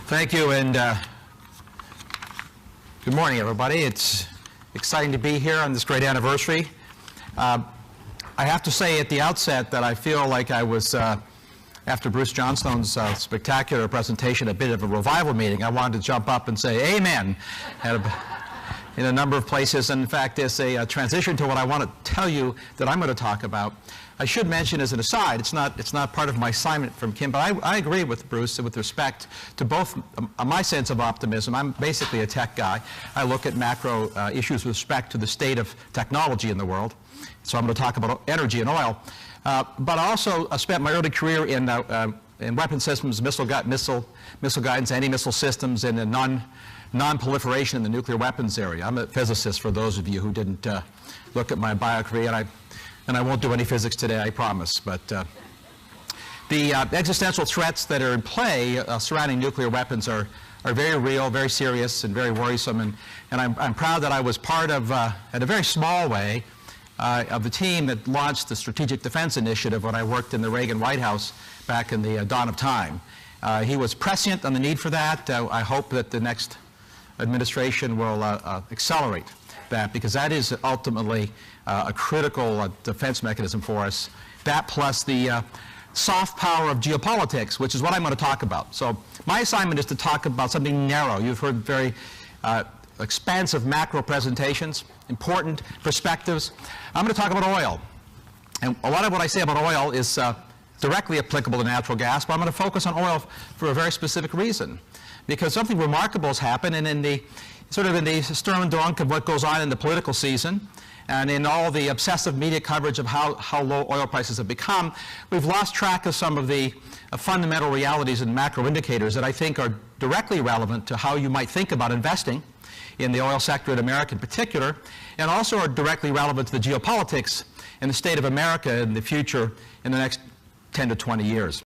Thank you, and good morning, everybody. It's exciting to be here on this great anniversary. I have to say at the outset that I feel like I was, after Bruce Johnstone's spectacular presentation, a bit of a revival meeting. I wanted to jump up and say amen in a number of places. And in fact, there's a transition to what I want to tell you that I'm going to talk about. I should mention as an aside, it's not part of my assignment from Kim, but I agree with Bruce with respect to both my sense of optimism. I'm basically a tech guy. I look at macro issues with respect to the state of technology in the world. So I'm going to talk about energy and oil. But I also spent my early career in weapon systems, missile guidance, anti-missile systems, and non-proliferation in the nuclear weapons area. I'm a physicist, for those of you who didn't look at my bio career, and I won't do any physics today, I promise. But the existential threats that are in play surrounding nuclear weapons are very real, very serious, and very worrisome. And I'm proud that I was part of, in a very small way, of the team that launched the Strategic Defense Initiative when I worked in the Reagan White House back in the dawn of time. He was prescient on the need for that. I hope that the next administration will accelerate that, because that is ultimately a critical defense mechanism for us. That plus the soft power of geopolitics, which is what I'm going to talk about. So my assignment is to talk about something narrow. You've heard very expansive macro presentations, important perspectives. I'm going to talk about oil. And a lot of what I say about oil is directly applicable to natural gas, but I'm going to focus on oil for a very specific reason. Because something remarkable has happened, and in the stir and dunk of what goes on in the political season, and in all the obsessive media coverage of how low oil prices have become, we've lost track of some of the fundamental realities and macro indicators that I think are directly relevant to how you might think about investing in the oil sector in America in particular, and also are directly relevant to the geopolitics and the state of America in the future in the next 10 to 20 years.